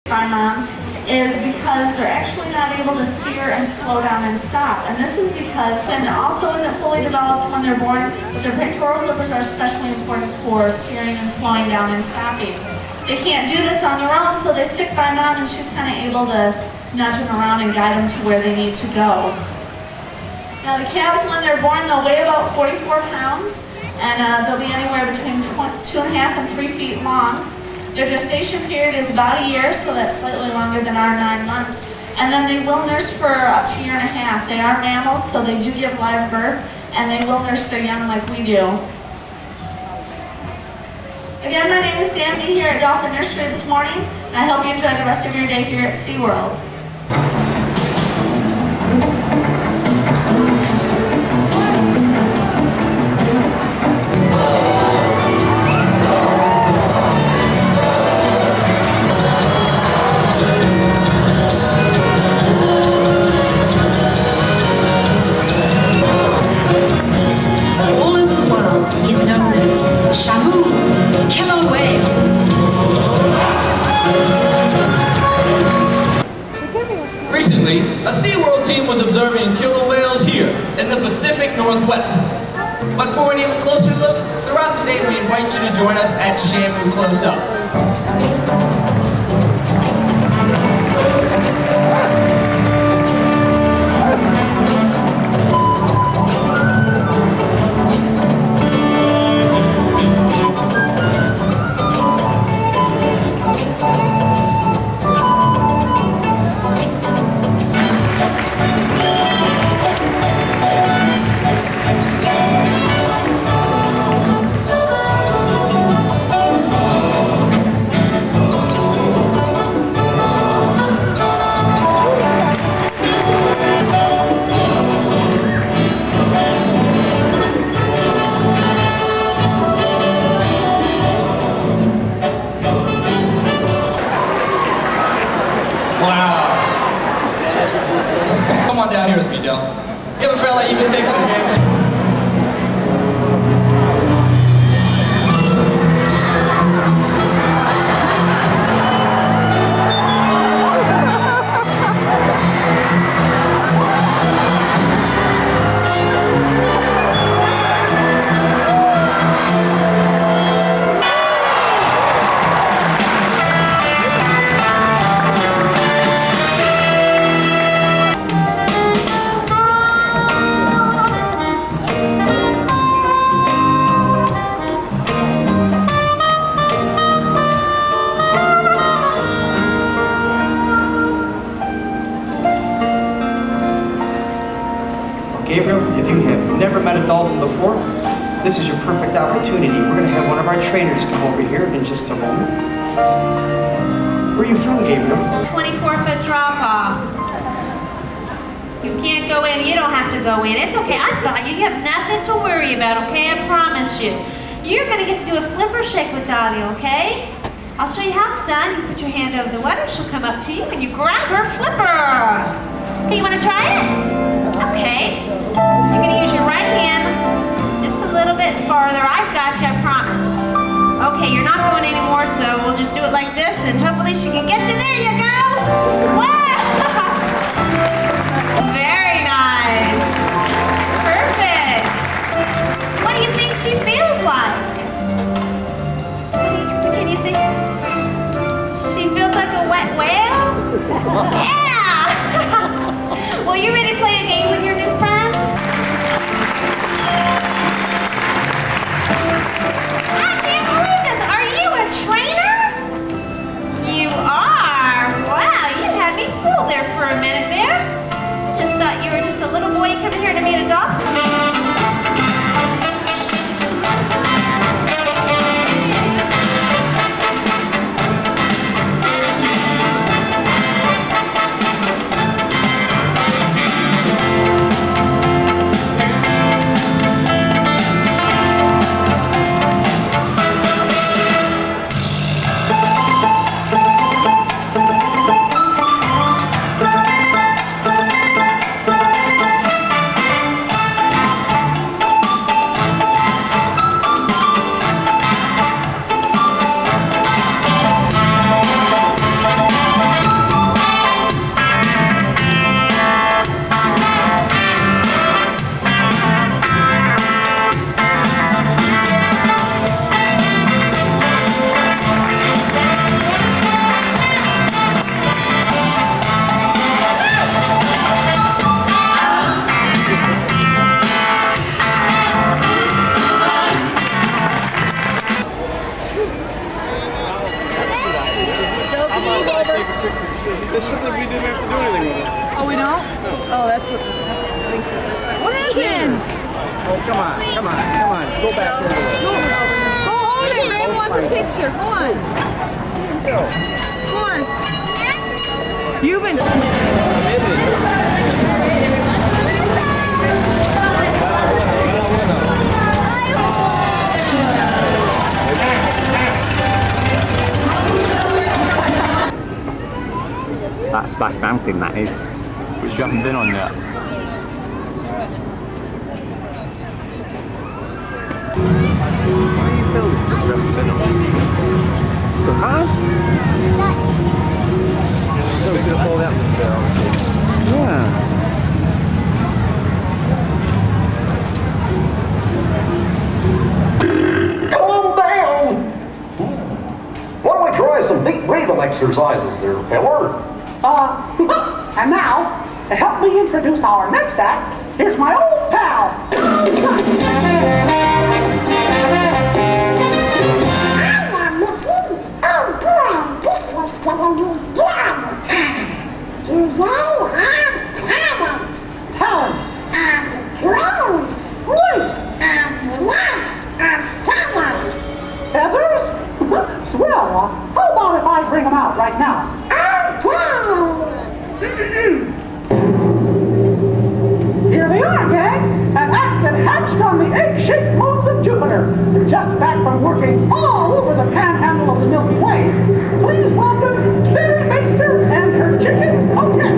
by mom is because they're actually not able to steer and slow down and stop. And this is because fin also isn't fully developed when they're born, but their pectoral flippers are especially important for steering and slowing down and stopping. They can't do this on their own, so they stick by mom and she's kind of able to nudge them around and guide them to where they need to go. Now the calves, when they're born, they'll weigh about 44 pounds, and they'll be anywhere between 2.5 and 3 feet long. Their gestation period is about a year, so that's slightly longer than our 9 months. And then they will nurse for up to a year and a half. They are mammals, so they do give live birth, and they will nurse their young like we do. Again, my name is Danby here at Dolphin Nursery this morning, and I hope you enjoy the rest of your day here at SeaWorld. Recently, a SeaWorld team was observing killer whales here in the Pacific Northwest. But for an even closer look, throughout the day we invite you to join us at Shamu Close Up. Come on down here with me, Del. Give a fella you can take him again. Gabriel, if you have never met a dolphin before, this is your perfect opportunity. We're going to have one of our trainers come over here in just a moment. Where are you from, Gabriel? 24-foot drop-off. You can't go in. You don't have to go in. It's okay. I've got you. You have nothing to worry about, okay? I promise you. You're going to get to do a flipper shake with Dottie, okay? I'll show you how it's done. You put your hand over the water. She'll come up to you, and you grab her flipper. Okay, you want to try it? Okay. So you're going to use your right hand just a little bit farther. I've got you, I promise. Okay, you're not going anymore, so we'll just do it like this, and hopefully she can get you. There you go. Wow. Very nice. Perfect. What do you think she feels like? What can you think? She feels like a wet whale? Yeah. Well, you ready to play a game with your new friend? I can't believe this. Are you a trainer? You are. Wow, you had me fooled there for a minute there. Just thought you were just a little boy coming here to meet a dolphin. It's something we didn't have to do anything with it. Oh, we don't? Oh, that's what. What happened? Oh, come on. Go back over there. Go hold it. Graham wants a picture. Go on. Go on. You've been. That's Splash Mountain, that is. Which you haven't been on yet. Why are you filming stuff you haven't been on? Because? You're just so good at all the atmosphere, aren't you? Yeah. Calm down! Why don't we try some deep breathing exercises there, feller? And now, to help me introduce our next act, here's my old pal. I am Mickey. Oh boy, this is gonna be good. Do they have talent? And grace. And lots of feathers. Feathers? Swell. How about if I bring them out right now? Here they are, gang! An act that hatched on the egg-shaped moons of Jupiter. Just back from working all over the panhandle of the Milky Way. Please welcome Mary Baster and her chicken coquette.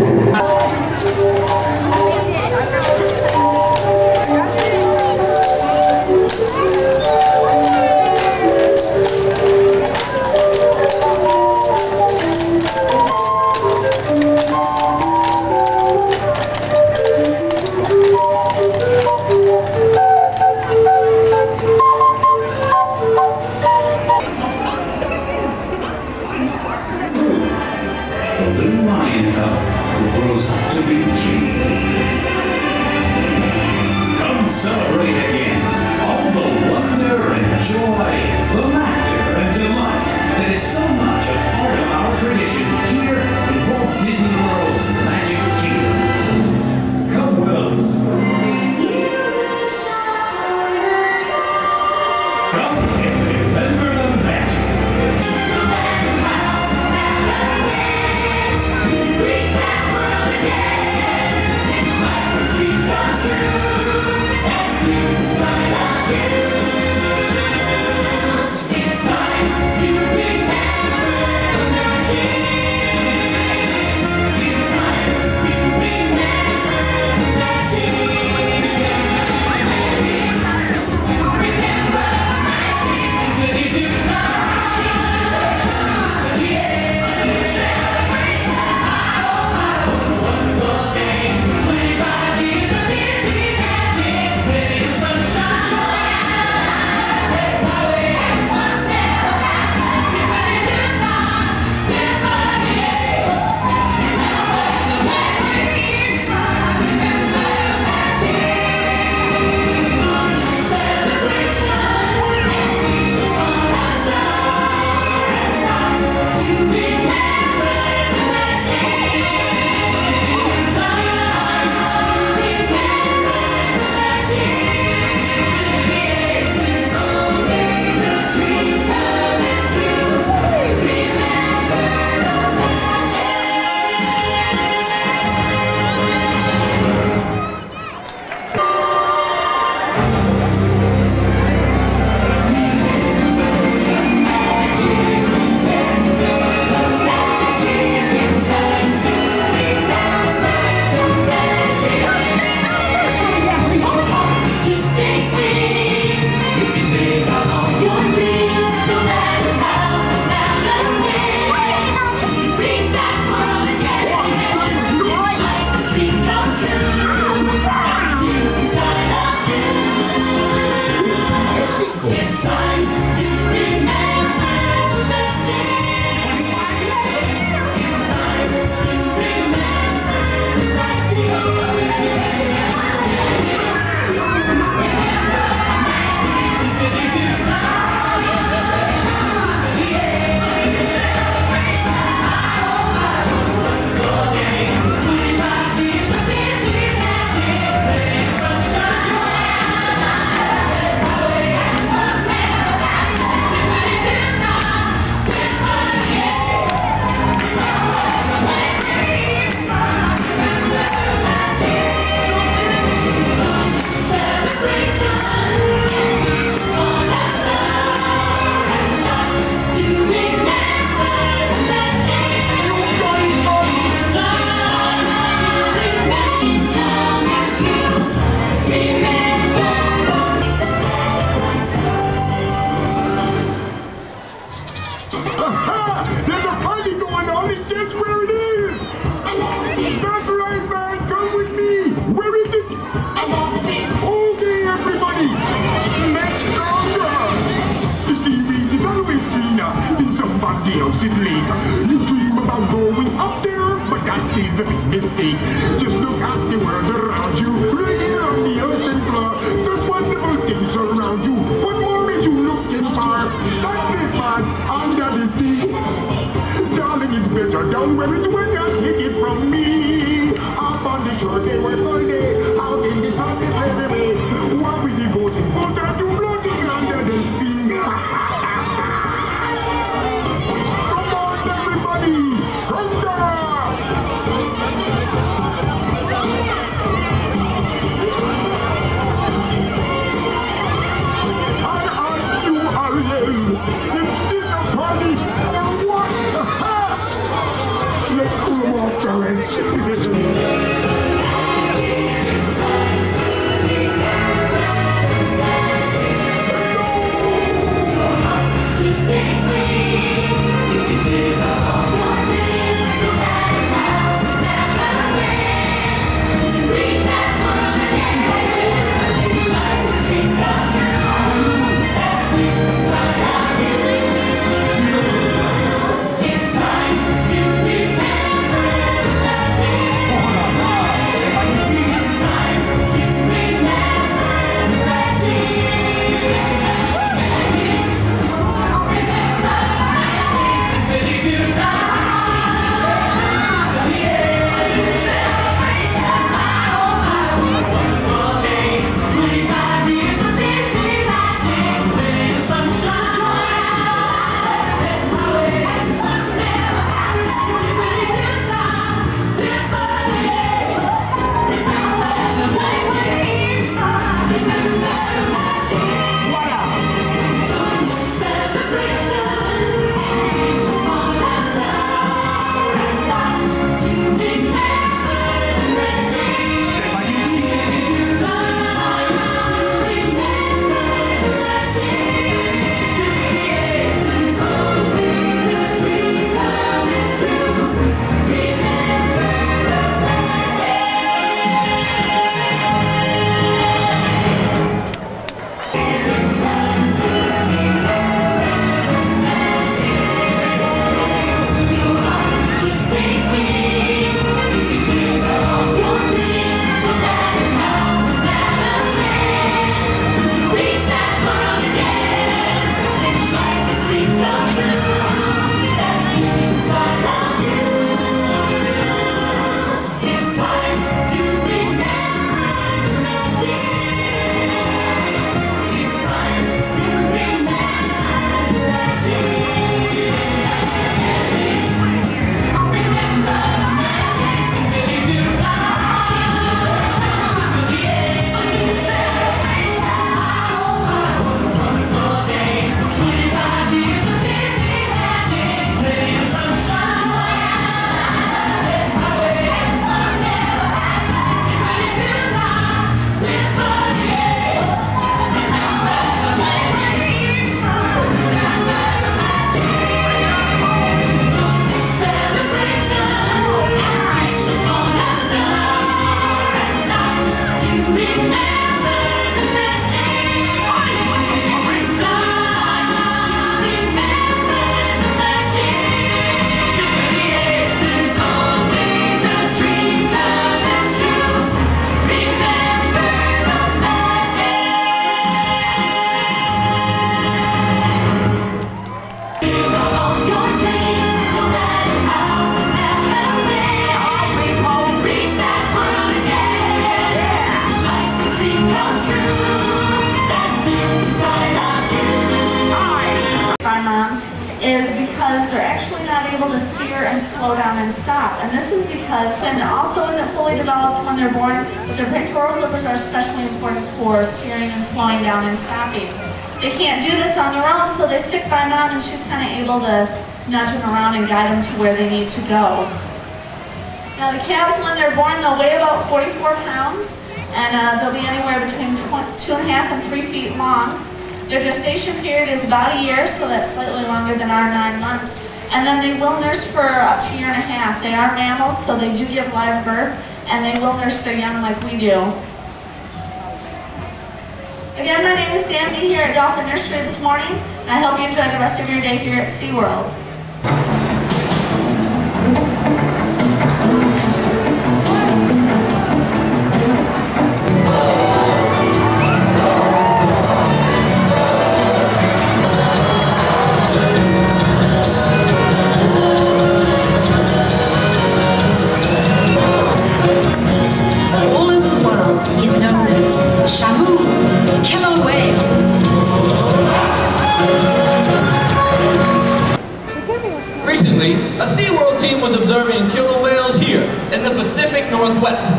going up there, but that is a big mistake. Just look at the world around you, right here on the ocean floor. Such wonderful things around you. What more are you looking for? That's it, man, under the sea. Darling, it's better down where it's when you take it from me. Up on the shore, they work all day. Out in the sun, it's heavy way. While we devoting full time to floating under the sea. Come on, everybody! Thunder! Is this a party or what? Let's cool them off, darling. Is because they're actually not able to steer and slow down and stop. And this is because fin also isn't fully developed when they're born, but their pectoral flippers are especially important for steering and slowing down and stopping. They can't do this on their own, so they stick by mom and she's kind of able to nudge them around and guide them to where they need to go. Now the calves, when they're born, they'll weigh about 44 pounds, and they'll be anywhere between 2.5 and 3 feet long. Their gestation period is about a year, so that's slightly longer than our 9 months. And then they will nurse for up to a year and a half. They are mammals, so they do give live birth, and they will nurse their young like we do. Again, my name is Danby here at Dolphin Nursery this morning, and I hope you enjoy the rest of your day here at SeaWorld. killer whales here in the Pacific Northwest.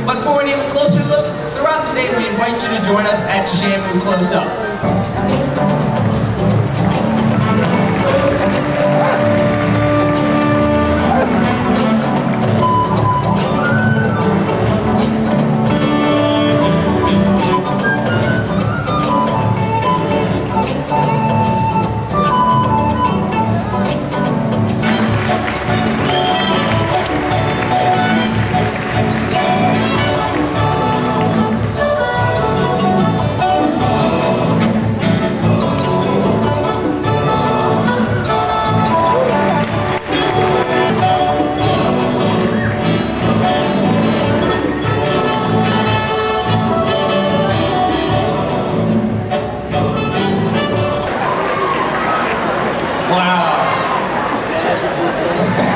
But for an even closer look, throughout the day we invite you to join us at Shamu Close Up.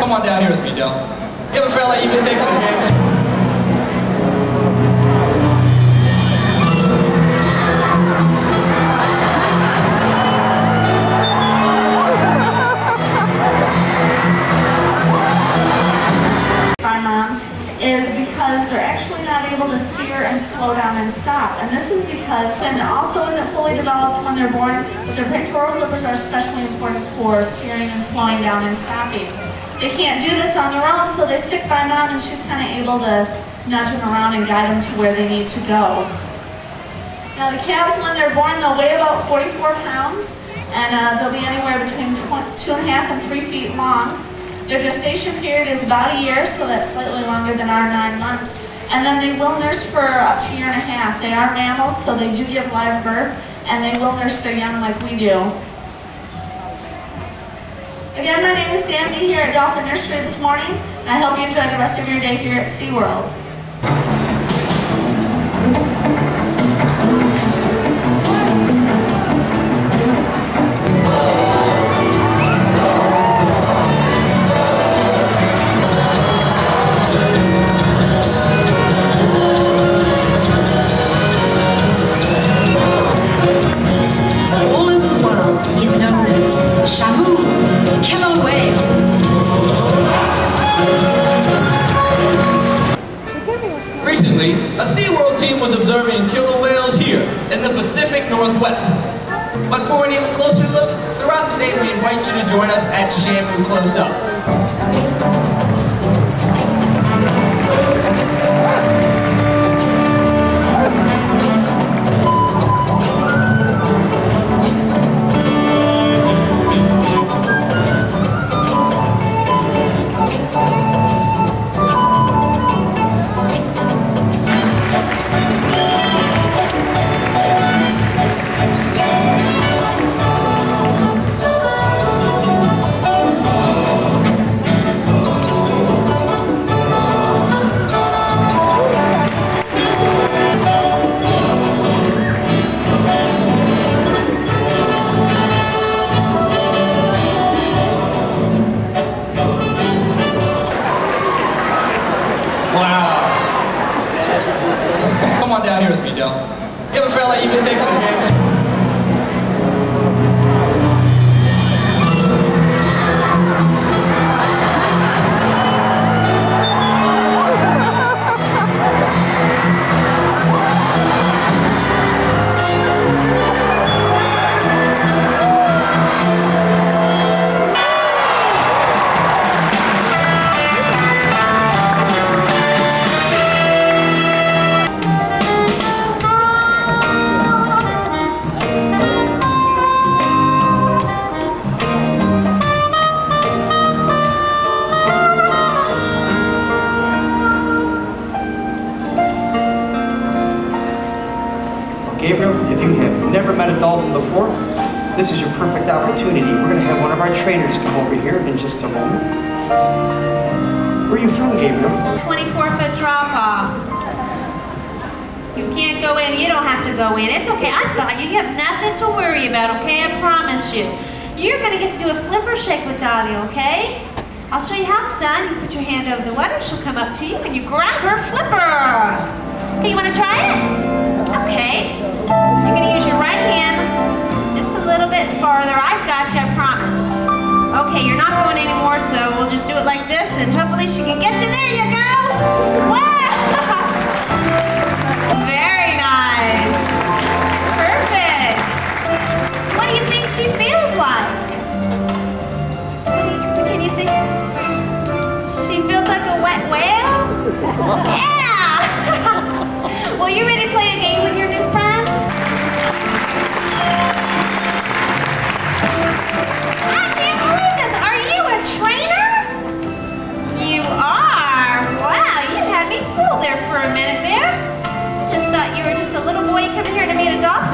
Come on down here with me, Del. You have a fella you can take on again. By Mom is because they're actually not able to steer and slow down and stop. And this is because fin also isn't fully developed when they're born, but their pectoral flippers are especially important for steering and slowing down and stopping. They can't do this on their own, so they stick by Mom, and she's kind of able to nudge them around and guide them to where they need to go. Now the calves, when they're born, they'll weigh about 44 pounds, and they'll be anywhere between 2.5 and 3 feet long. Their gestation period is about a year, so that's slightly longer than our 9 months. And then they will nurse for up to a year and a half. They are mammals, so they do give live birth, and they will nurse their young like we do. Again, my name is Sandy here at Dolphin Nursery this morning, and I hope you enjoy the rest of your day here at SeaWorld. All over the world, he is known as Shamu, killer whale. Recently, a SeaWorld team was observing killer whales here in the Pacific Northwest. But for an even closer look, throughout the day we invite you to join us at Shamu Close Up. Come on down here with me, Del. You have a fella you can take on again. Gabriel, if you have never met a dolphin before, this is your perfect opportunity. We're going to have one of our trainers come over here in just a moment. Where are you from, Gabriel? 24-foot drop-off. You can't go in. You don't have to go in. It's okay. I've got you. You have nothing to worry about, okay? I promise you. You're going to get to do a flipper shake with Dottie, okay? I'll show you how it's done. You put your hand over the water. She'll come up to you, and you grab her flipper. Okay, you want to try it? Okay. So you're going to use your right hand just a little bit farther. I've got you, I promise. Okay, you're not going anymore, so we'll just do it like this, and hopefully she can get you. There you go! Wow! Very nice. Perfect. What do you think she feels like? Can you think? She feels like a wet whale? Yeah! Well, you ready to play a game with your new friend? I can't believe this. Are you a trainer? You are. Wow, you had me fooled there for a minute there. Just thought you were just a little boy coming here to meet a dog.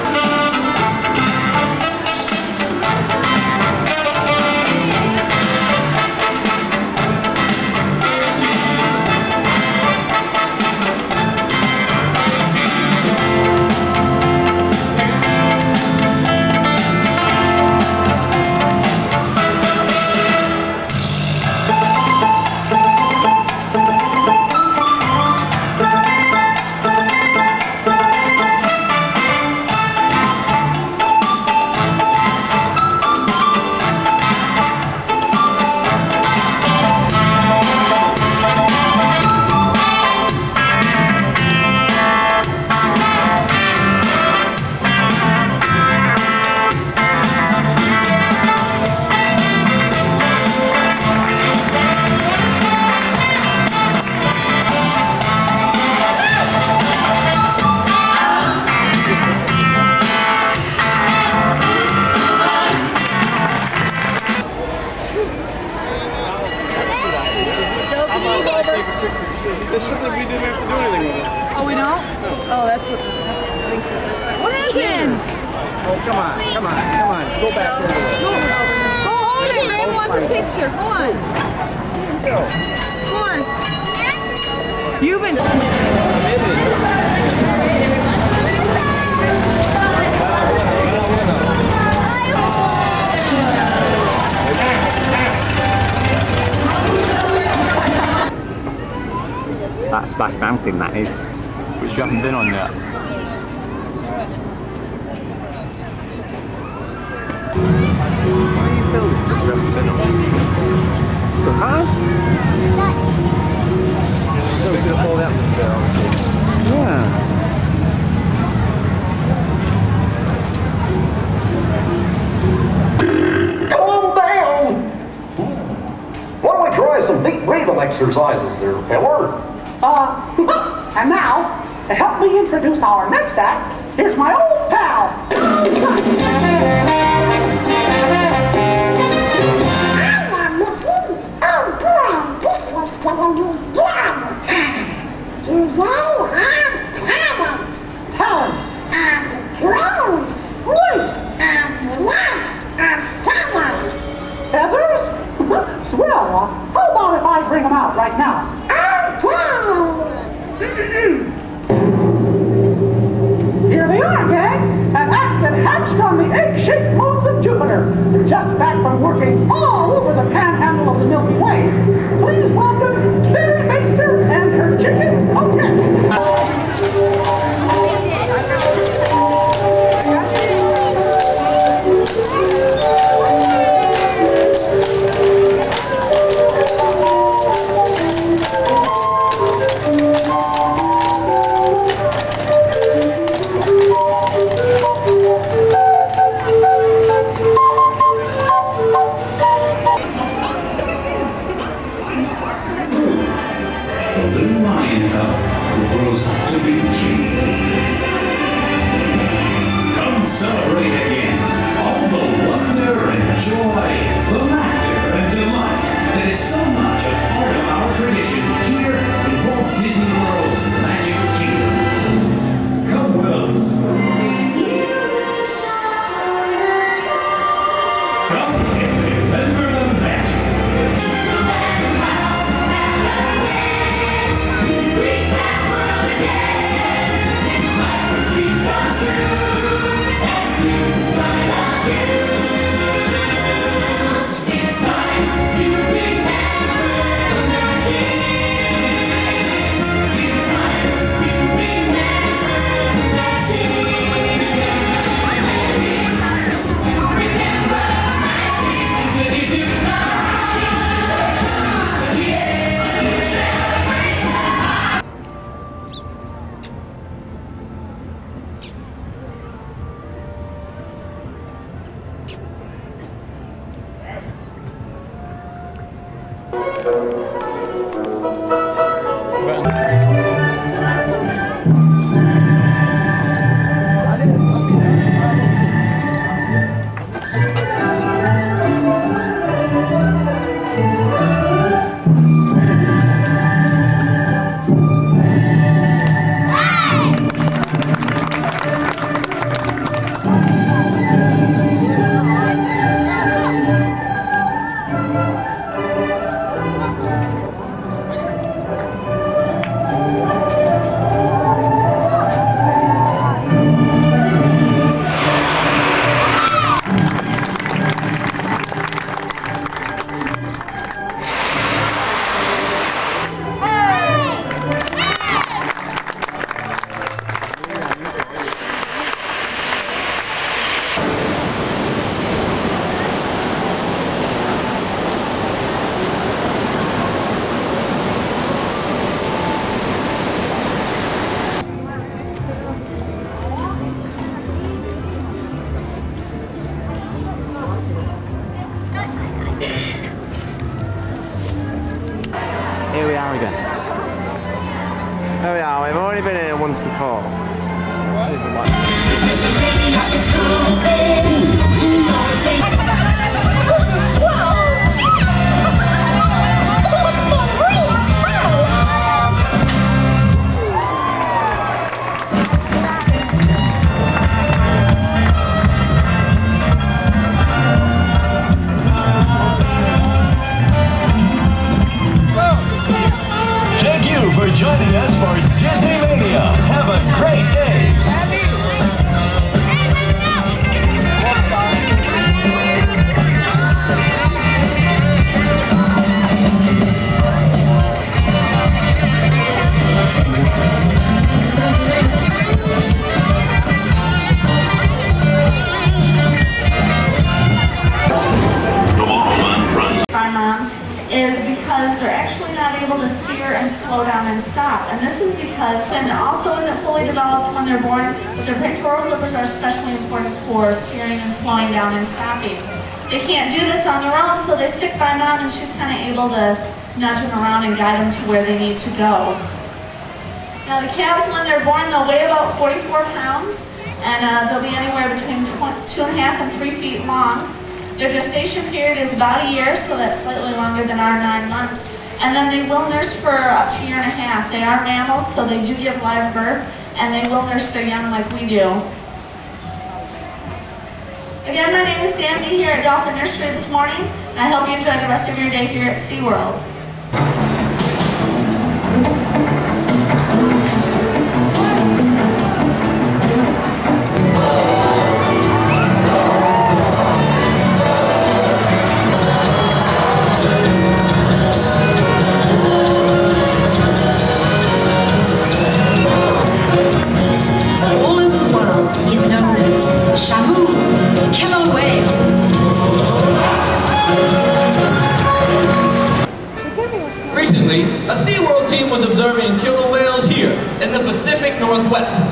There's something we didn't have to do anything with it. Oh, we don't? Oh, that's what. What happened? Oh, come on. Go back over there. Go hold it. Ram wants a picture. Go on. Go on. You've been. That's Splash Mountain, that is. Which you haven't been on yet. Why are you building stuff you haven't been on? So hard? You're so good at all the atmosphere, aren't you? Yeah. Some deep breathing exercises there, feller. And now, to help me introduce our next act, here's my old pal. Hiya, Mickey. Oh boy, this is gonna be good. Do they have talent? Talent. And grace. Grace. And lots of feathers. Feathers? Swell. How about if I bring them out right now? Okay. Here they are, gang. An act that hatched on the egg-shaped moons of Jupiter. Just back from working all over the panhandle of the Milky Way. Please welcome Mary Baster and her chicken coquette. Dream come true. Here we are again. There we are, we've already been here once before. Thank you for joining us for Disney Mania. Have a great day. By mom is because they're actually not able to steer and slow down and stop. And this is because Finn also isn't fully developed when they're born, but their pectoral flippers are especially important for steering and slowing down and stopping. They can't do this on their own, so they stick by mom, and she's kind of able to nudge them around and guide them to where they need to go. Now the calves, when they're born, they'll weigh about 44 pounds, and they'll be anywhere between 2.5 and 3 feet long. Their gestation period is about a year, so that's slightly longer than our 9 months. And then they will nurse for up to a year and a half. They are mammals, so they do give live birth, and they will nurse their young like we do. Again, my name is Danby here at Dolphin Nursery this morning, and I hope you enjoy the rest of your day here at SeaWorld. All over the world, he is known as Shamu, killer whale. Recently, a SeaWorld team was observing killer whales here in the Pacific Northwest.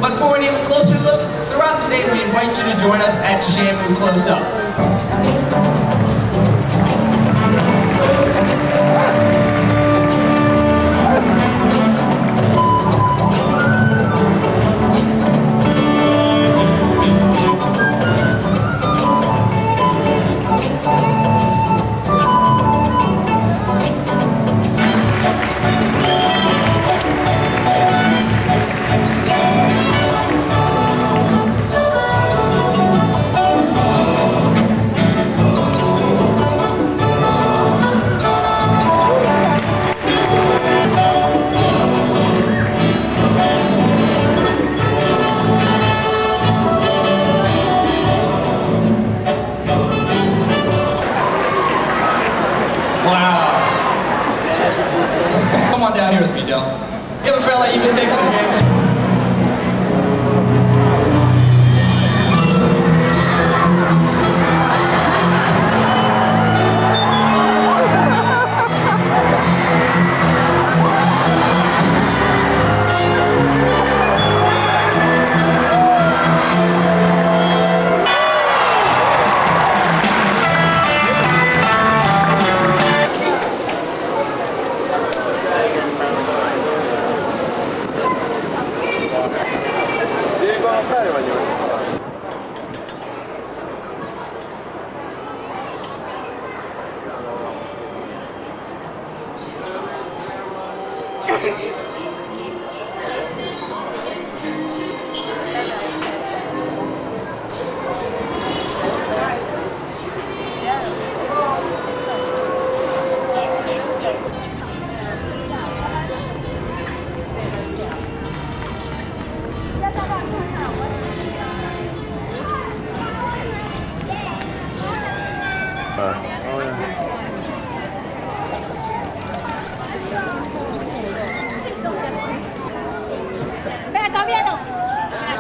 But for an even closer look, throughout the day we invite you to join us at Shamu Close Up. Come on down here with me, Del. You have a fella you've been taking the game?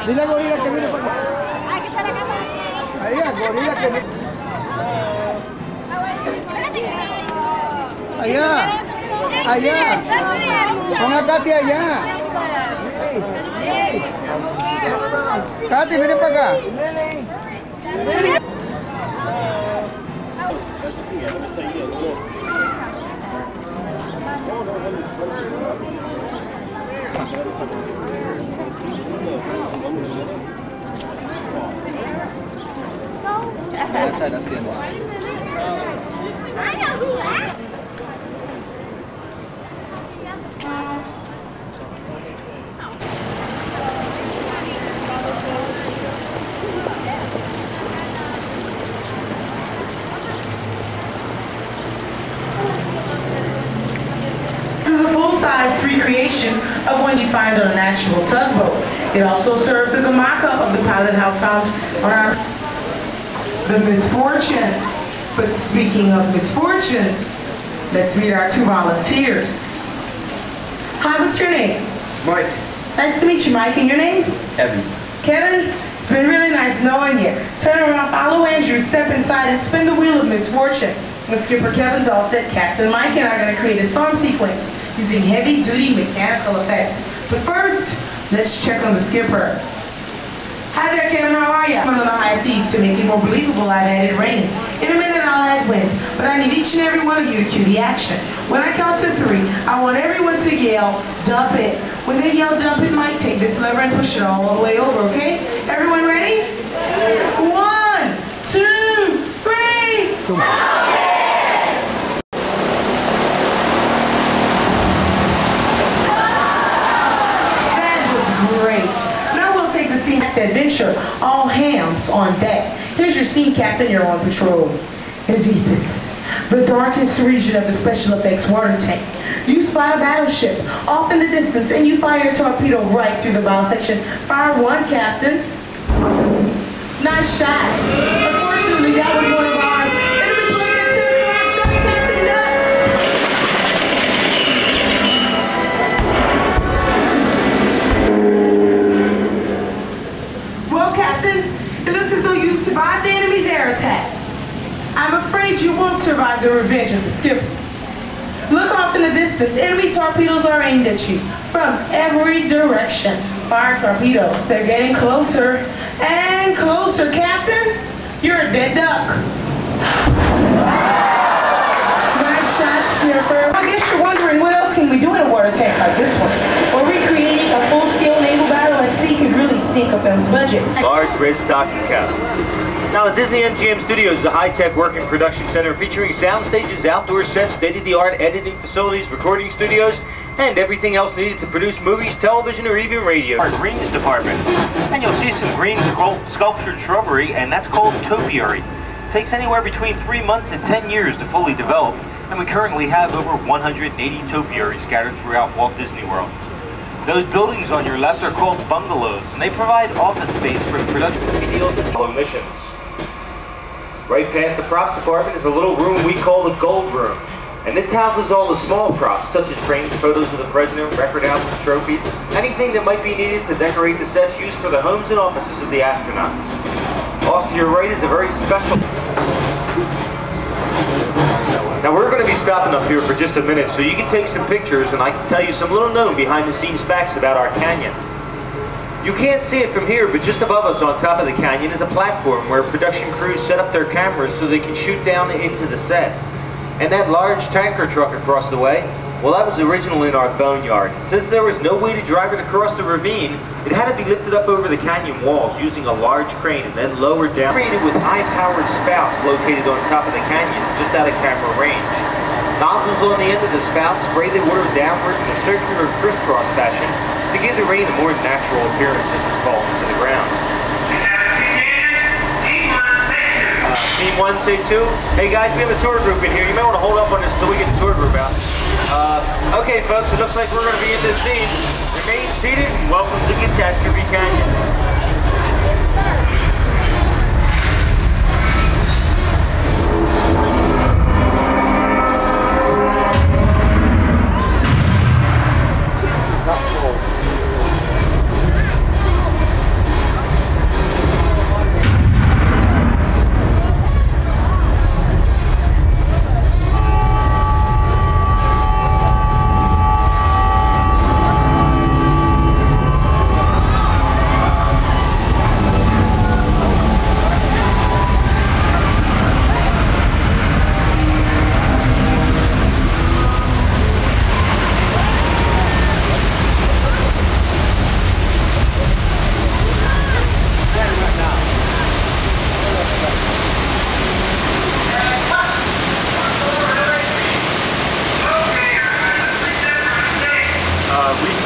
Dile a Gorila que viene para acá. Aquí está la cámara. Ahí, a Gorila que viene. Allá. Allá. Ponga a Katy allá. Katy, viene para acá. inside, that's the end. I know who that. This is a full-size recreation of one you find on a natural tugboat. It also serves as a mock-up of the pilot house found on our the Misfortune. But speaking of misfortunes, let's meet our two volunteers. Hi, what's your name? Mike. Nice to meet you, Mike. And your name? Kevin. Kevin, it's been really nice knowing you. Turn around, follow Andrew, step inside, and spin the wheel of misfortune. When Skipper Kevin's all set, Captain Mike and I are going to create a storm sequence using heavy-duty mechanical effects. But first, let's check on the skipper. Hi there, Kevin, how are you? I'm on the high seas to make it more believable. I've added rain. In a minute, I'll add wind. But I need each and every one of you to cue the action. When I count to 3, I want everyone to yell, dump it. When they yell dump it, Mike, take this lever and push it all the way over, okay? Everyone ready? 1, 2, 3. Dump it! Adventure, all hands on deck. Here's your scene, Captain. You're on patrol. Oedipus, the darkest region of the special effects water tank. You spot a battleship off in the distance and you fire a torpedo right through the bow section. Fire 1, Captain. Nice shot. Unfortunately, that was one of ours. Enemy planes at 10 o'clock. Don't crack the nut. Well, Captain, it looks as though you've survived the enemy's air attack. I'm afraid you won't survive the revenge of the skipper. Look off in the distance. Enemy torpedoes are aimed at you from every direction. Fire torpedoes. They're getting closer and closer. Captain, you're a dead duck. Nice shot, skipper. I guess you're wondering what else can we do in a water tank like this one? Well, recreating a full-scale naval battle at sea could really sink up them's budget. Large red stocking cap. Now, the Disney MGM Studios is a high-tech working production center featuring sound stages, outdoor sets, state-of-the-art editing facilities, recording studios, and everything else needed to produce movies, television, or even radio. Our greens department. And you'll see some green sculptured shrubbery, and that's called topiary. It takes anywhere between 3 months and 10 years to fully develop, and we currently have over 180 topiaries scattered throughout Walt Disney World. Those buildings on your left are called bungalows, and they provide office space for the production of videos and follow missions. Right past the props department is a little room we call the Gold Room. And this houses all the small props, such as framed photos of the president, record albums, trophies, anything that might be needed to decorate the sets used for the homes and offices of the astronauts. Off to your right is a very special... Now we're going to be stopping up here for just a minute so you can take some pictures and I can tell you some little known behind the scenes facts about our canyon. You can't see it from here, but just above us on top of the canyon is a platform where production crews set up their cameras so they can shoot down into the set. And that large tanker truck across the way, well, that was original in our boneyard. Since there was no way to drive it across the ravine, it had to be lifted up over the canyon walls using a large crane and then lowered down. Created with high-powered spouts located on top of the canyon, just out of camera range. Nozzles on the end of the spout spray the water downward in a circular crisscross fashion to give the rain a more natural appearance as it's falling to the ground. Team 1, say 2. Hey guys, we have a tour group in here. You may want to hold up on this until we get the tour group out. Okay folks, it looks like we're going to be in this scene. Remain seated and welcome to Catastrophe Canyon.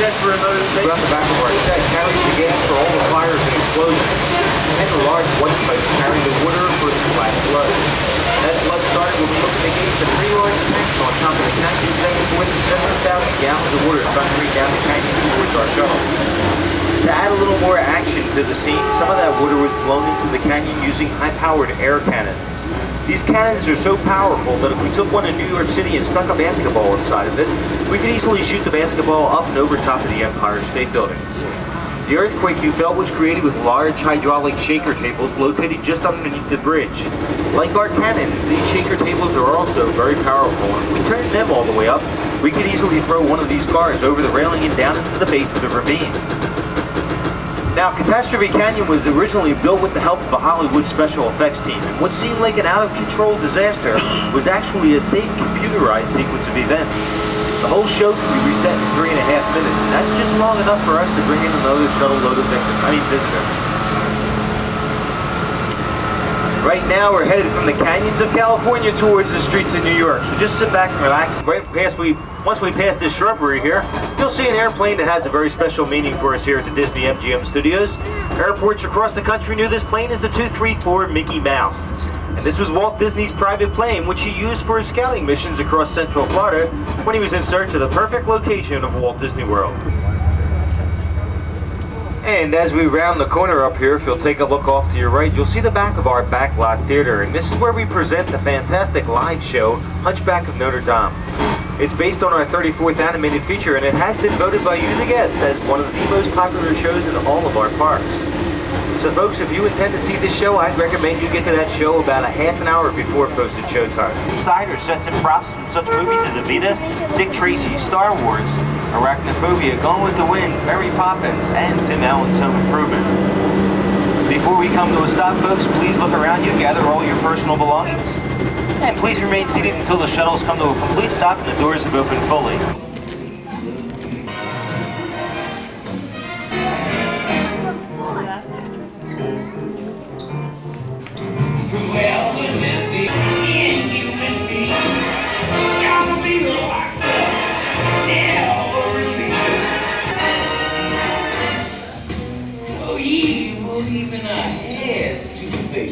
set for remote station. Throughout the back of our set carries the gas for all the fires and explosions. And the large white pipes carry the water for the black flood. As flood started, we'll be looking to gauge the 3 large tanks on top of the canyon segment with 7,000 gallons of water thundering down the canyon towards our shuttle. To add a little more action to the scene, some of that water was blown into the canyon using high-powered air cannons. These cannons are so powerful that if we took one in New York City and stuck a basketball inside of it, we could easily shoot the basketball up and over top of the Empire State Building. The earthquake you felt was created with large hydraulic shaker tables located just underneath the bridge. Like our cannons, these shaker tables are also very powerful, and if we turned them all the way up, we could easily throw one of these cars over the railing and down into the base of the ravine. Now, Catastrophe Canyon was originally built with the help of a Hollywood special effects team, and what seemed like an out-of-control disaster was actually a safe computerized sequence of events. The whole show could be reset in 3.5 minutes, and that's just long enough for us to bring in another shuttle load of visitors. Right now, we're headed from the canyons of California towards the streets of New York, so just sit back and relax. Once we pass this shrubbery here, you'll see an airplane that has a very special meaning for us here at the Disney MGM Studios. Airports across the country knew this plane as the 234 Mickey Mouse. And this was Walt Disney's private plane, which he used for his scouting missions across Central Florida when he was in search of the perfect location of Walt Disney World. And as we round the corner up here, if you'll take a look off to your right, you'll see the back of our backlot theater, and this is where we present the fantastic live show, Hunchback of Notre Dame. It's based on our 34th animated feature, and it has been voted by you, the guests, as one of the most popular shows in all of our parks. So folks, if you intend to see this show, I'd recommend you get to that show about a half an hour before posted showtime. Inside are sets and props from such movies as Evita, Dick Tracy, Star Wars, Arachnophobia, Gone with the Wind, Mary Poppins, and Tim Allen's Home Improvement. Before we come to a stop, folks, please look around you, gather all your personal belongings, and please remain seated until the shuttles come to a complete stop and the doors have opened fully. Even our hair's too big.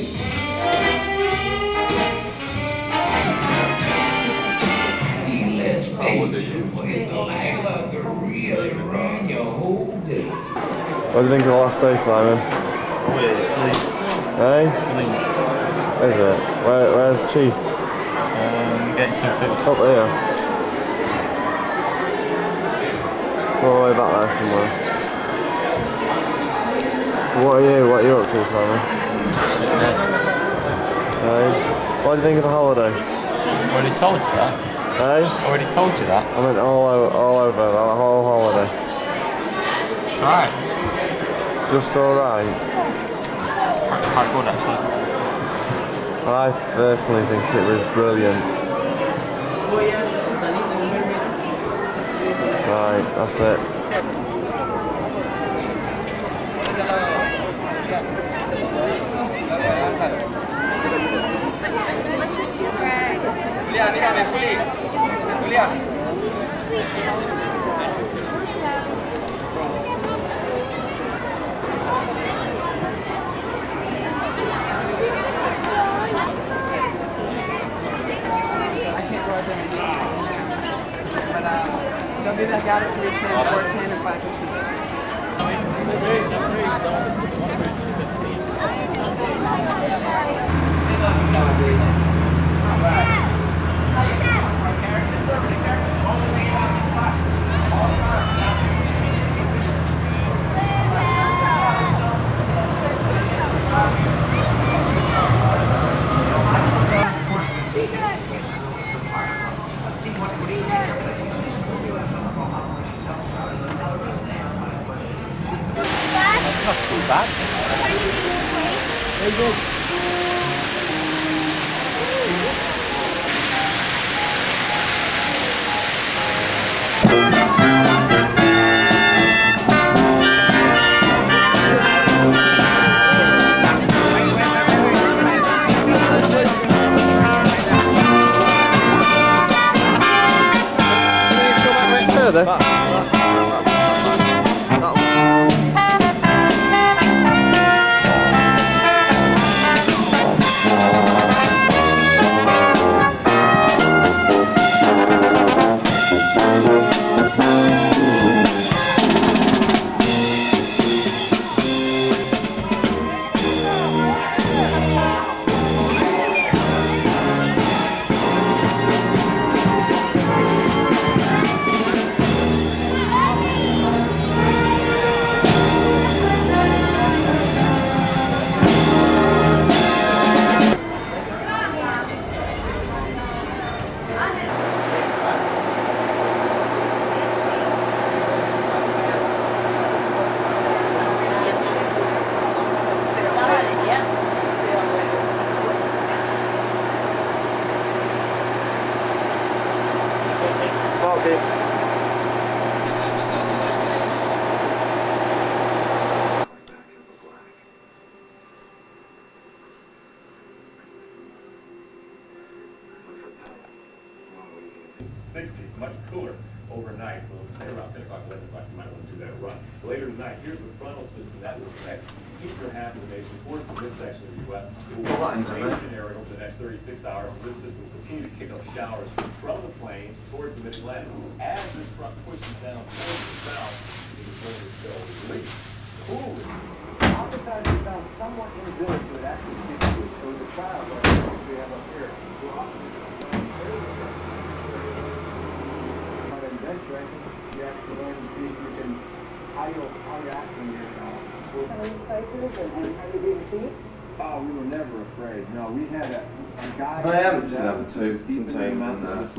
Let's face it, boys, like a really run your whole day. What do you think of the last day, Simon? Hey? Is it? Where's Chief? Getting some food. Up there. All the way back there somewhere. What are you up to, Simon? Sitting there. Hey? What do you think of the holiday? Already told you that. Hey? Already told you that. I meant all over, the whole holiday. It's alright. Just alright? Quite good, actually. I personally think it was brilliant. Right, that's it. Don't be that guy for 10, 4, 10, and Not too bad. Very good. Further. night, so say around 10 o'clock, 11 o'clock, you might want to do that run. Later tonight, here's the frontal system that will connect the eastern half of the nation towards the midsection of the U.S. It will be stationary over the next 36 hours. This system will continue to kick up showers from the plains towards the mid-Atlantic. As this front pushes down towards the south, it is going to show release. Cool. Oftentimes we found someone in the village who had actually speak to us. There was a child like we have up here who often adventure. I think you have to learn to see if you can how you act when you're places and how you being seen. Oh, we were never afraid. No, we had a guy. I haven't seen them too contained in there.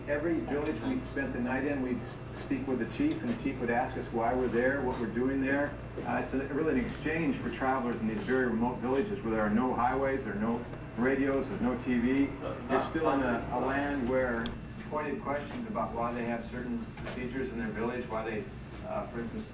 Every village we spent the night in, we'd speak with the chief, and the chief would ask us why we're there, what we're doing there. It's really an exchange for travelers in these very remote villages where there are no highways, there are no radios, there's no TV. They're still in a land where pointed questions about why they have certain procedures in their village, why they, for instance,